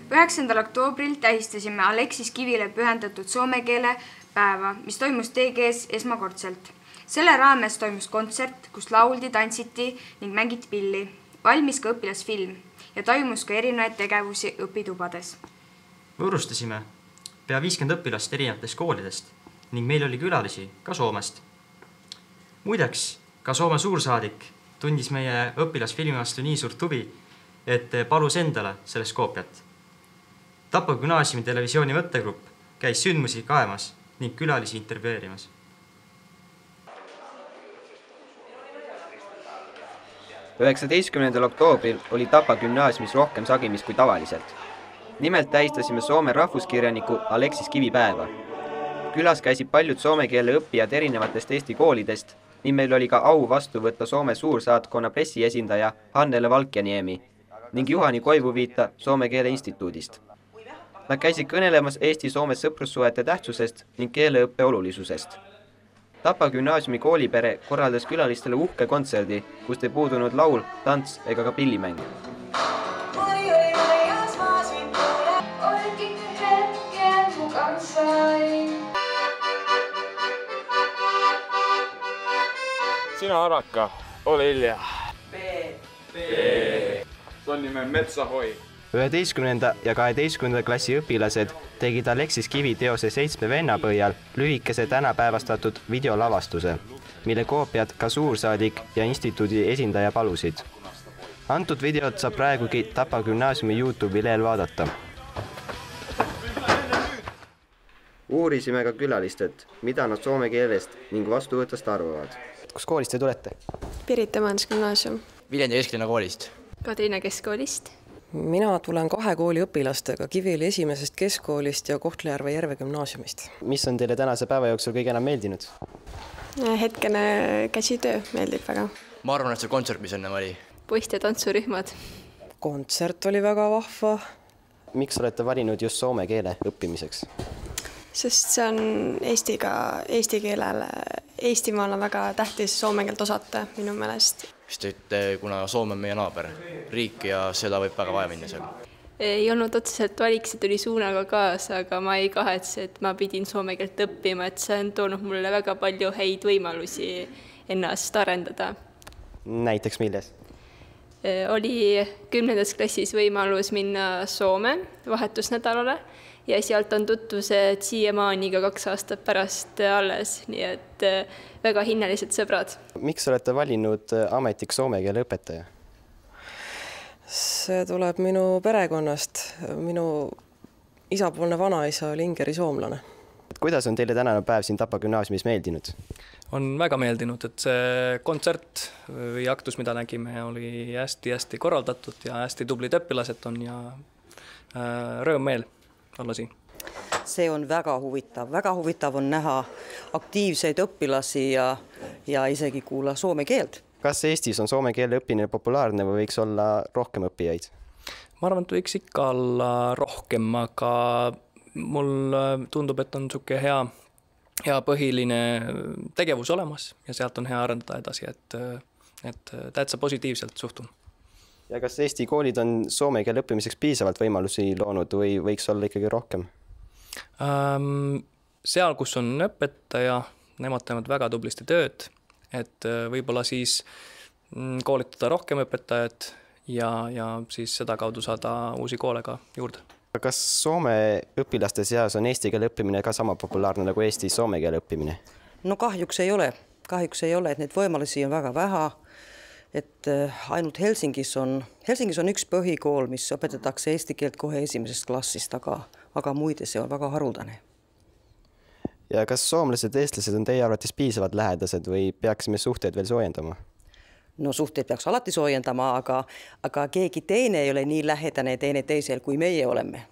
9. oktoobril tähistasime Aleksis Kivile pühendatud soome keele päeva, mis toimus TGS esmakordselt. Selle raames toimus kontsert, kus lauldi, tantsiti ning mängiti pilli. Valmis ka õpilasfilm ja toimus ka erinevaid tegevusi õpitubades. Võõrustasime pea 50 õpilast erinevatest koolidest ning meil oli külalisi ka Soomest. Muideks, ka Soome suursaadik tundis meie õpilasfilmi vastu nii suurt huvi, et palus endale sellest koopiat. Tapa gümnaasiumi televisiooni võttegrupp käis sündmusi kaemas ning külalisi intervjueerimas. 19. oktoobril oli Tapa gümnaasiumis rohkem sagimist kui tavaliselt. Nimelt tähistasime Soome rahvuskirjaniku Aleksis Kivi päeva. Külas käisid paljud soome keele õppijad erinevatest Eesti koolidest ning meil oli ka au vastu võtta Soome suursaatkonna pressiesindaja Hannele Valkjaniemi ning Juhani Koivuviita Soome keele instituudist. Nad käisid kõnelemas Eesti-Soome sõprussuhete tähtsusest ning keeleõppe olulisusest. Tapa gümnaasiumi koolipere korraldas külalistele uhke kontserdi, kust ei puudunud laul, tants ega ka pillimäng. Sina Araka, ole Ilja. See on nime Metsahoi. 11. ja 12. klassi õpilased tegid Aleksis Kivi teose 7 venna põhjal lühikese tänapäevastatud videolavastuse, mille koopiad ka suursaadik ja instituudi esindaja palusid. Antud videot saab praegugi Tapa gümnaasiumi YouTube'i lehel vaadata. Uurisime ka külalistelt, mida nad soome keelest ning vastuvõttest arvavad. Kus koolist te tulete? Pirita Majandusgümnaasium. Viljandi kesklinna koolist. Kadrina keskkoolist. Mina tulen 2 kooli õpilastega, Kivili 1. keskkoolist ja Kohtla-Järve Järve gümnaasiumist. Mis on teile tänase päeva jooksul kõige enam meeldinud? Hetkene käsitöö meeldib väga. Ma arvan, et see kontsert, mis enne oli. Poiste tantsurühmad. Kontsert oli väga vahva. Miks olete valinud just soome keele õppimiseks? Sest see on eesti keelele, Eestimaal on väga tähtis soome keelt osata minu meelest. Sest kuna Soome on meie naaber riik ja seda võib väga vaja minna seal. Ei olnud otseselt valik, see tuli suunaga kaasa, aga ma ei kahetse, et ma pidin soome keelt õppima, et see on toonud mulle väga palju häid võimalusi ennast arendada. Näiteks milles? Oli 10. klassis võimalus minna Soome vahetusnädalale ja sealt on tutvused siiamaani ka 2 aastat pärast alles, nii et väga hinnelised sõbrad. Miks olete valinud ametiks soome keele õpetaja? See tuleb minu perekonnast. Minu isapoolne vanaisa oli ingeri soomlane. Kuidas on teile tänane päev siin Tapa gümnaasiumis meeldinud? On väga meeldinud, et see kontsert või aktus, mida nägime, oli hästi korraldatud ja hästi tublid õpilased on ja rõõm meel olla siin. See on väga huvitav on näha aktiivseid õpilasi ja isegi kuula soome keelt. Kas Eestis on soome keele õppimine populaarne või võiks olla rohkem õppijaid? Ma arvan, et võiks ikka olla rohkem, aga mul tundub, et on niisugune hea põhiline tegevus olemas ja sealt on hea arendada edasi, et täitsa positiivselt suhtun. Ja kas Eesti koolid on soome keele õppimiseks piisavalt võimalusi loonud või võiks olla ikkagi rohkem? Seal, kus on õpetaja, nemad teevad väga tublisti tööd, et võib-olla siis koolitada rohkem õpetajad ja siis seda kaudu saada uusi koole ka juurde. Kas soome õpilaste seas on eesti keele õppimine ka sama populaarne nagu Eestis soome keele õppimine? No kahjuks ei ole, et neid võimalusi on väga vähe. Et ainult Helsingis on üks põhikool, mis õpetatakse eesti keelt kohe 1. klassist, aga muide see on väga haruldane. Ja kas soomlased ja eestlased on teie arvates piisavalt lähedased või peaksime suhteid veel soojendama? No suhteid peaks alati soojendama, aga keegi teine ei ole nii lähedane teine teisel, kui meie oleme.